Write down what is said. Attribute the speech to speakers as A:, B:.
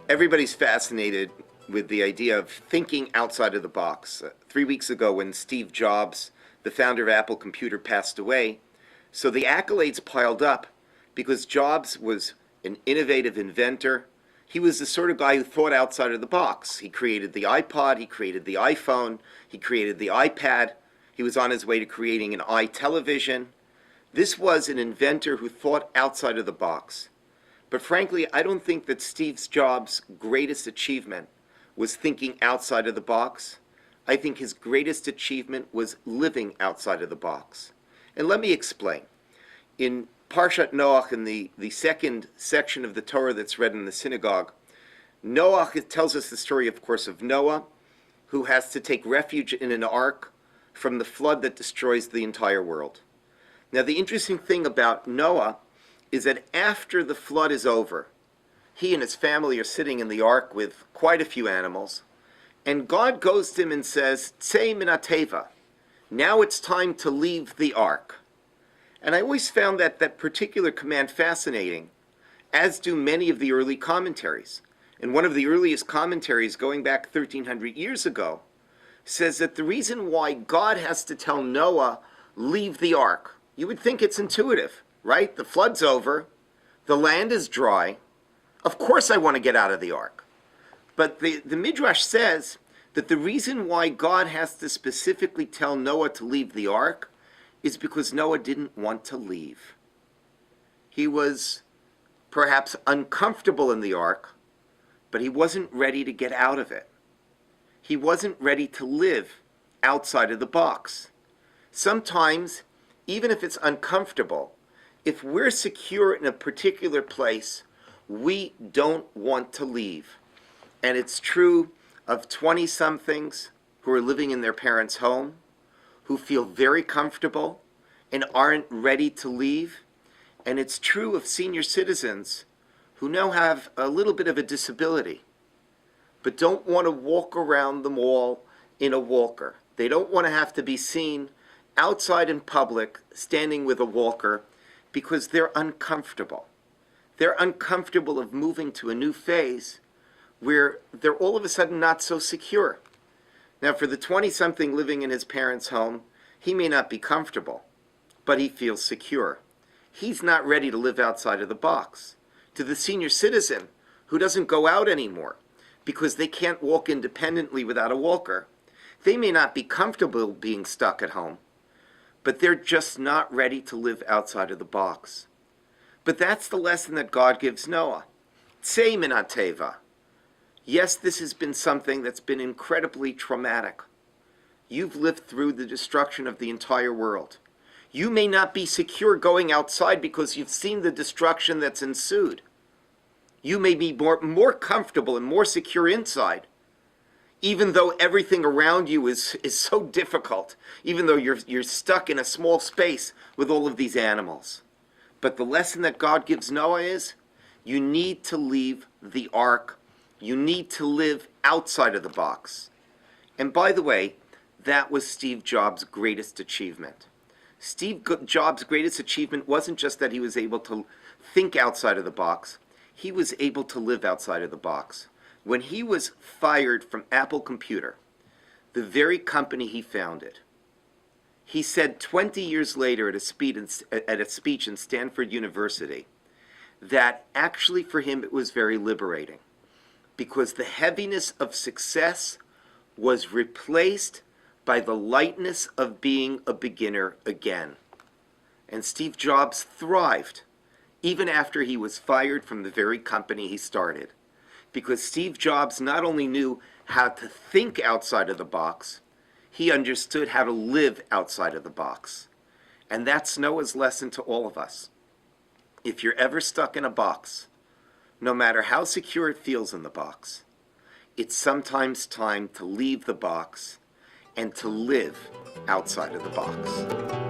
A: Everybody's fascinated with the idea of thinking outside of the box. 3 weeks ago, when Steve Jobs, the founder of Apple Computer, passed away, so the accolades piled up because Jobs was an innovative inventor. He was the sort of guy who thought outside of the box. He created the iPod, he created the iPhone, he created the iPad. He was on his way to creating an iTelevision. This was an inventor who thought outside of the box. But frankly, I don't think that Steve Jobs' greatest achievement was thinking outside of the box. I think his greatest achievement was living outside of the box. And let me explain. In Parshat Noach, in the second section of the Torah that's read in the synagogue, Noach tells us the story, of course, of Noah, who has to take refuge in an ark from the flood that destroys the entire world. Now, the interesting thing about Noah is that after the flood is over, he and his family are sitting in the ark with quite a few animals, and God goes to him and says, "Tzei min hateva," now it's time to leave the ark. And I always found that particular command fascinating, as do many of the early commentaries. And one of the earliest commentaries, going back 1,300 years ago, says that the reason why God has to tell Noah, leave the ark, you would think it's intuitive, right? The flood's over, the land is dry, of course I want to get out of the ark. But the Midrash says that the reason why God has to specifically tell Noah to leave the ark is because Noah didn't want to leave. He was perhaps uncomfortable in the ark, but he wasn't ready to get out of it. He wasn't ready to live outside of the box. Sometimes, even if it's uncomfortable, if we're secure in a particular place, we don't want to leave. And it's true of 20-somethings who are living in their parents' home, who feel very comfortable and aren't ready to leave. And it's true of senior citizens who now have a little bit of a disability, but don't want to walk around the mall in a walker. They don't want to have to be seen outside in public standing with a walker because they're uncomfortable. They're uncomfortable of moving to a new phase where they're all of a sudden not so secure. Now, for the 20-something living in his parents' home, he may not be comfortable, but he feels secure. He's not ready to live outside of the box. To the senior citizen who doesn't go out anymore because they can't walk independently without a walker, they may not be comfortable being stuck at home, but they're just not ready to live outside of the box. But that's the lesson that God gives Noah. Tzei min hateva. Yes, this has been something that's been incredibly traumatic. You've lived through the destruction of the entire world. You may not be secure going outside because you've seen the destruction that's ensued. You may be more comfortable and more secure inside, even though everything around you is so difficult, even though you're stuck in a small space with all of these animals. But the lesson that God gives Noah is, you need to leave the ark. You need to live outside of the box. And by the way, that was Steve Jobs' greatest achievement. Steve Jobs' greatest achievement wasn't just that he was able to think outside of the box. He was able to live outside of the box. When he was fired from Apple Computer, the very company he founded, he said 20 years later at a speech in Stanford University that actually for him it was very liberating because the heaviness of success was replaced by the lightness of being a beginner again. And Steve Jobs thrived even after he was fired from the very company he started, because Steve Jobs not only knew how to think outside of the box, he understood how to live outside of the box. And that's Noah's lesson to all of us. If you're ever stuck in a box, no matter how secure it feels in the box, it's sometimes time to leave the box and to live outside of the box.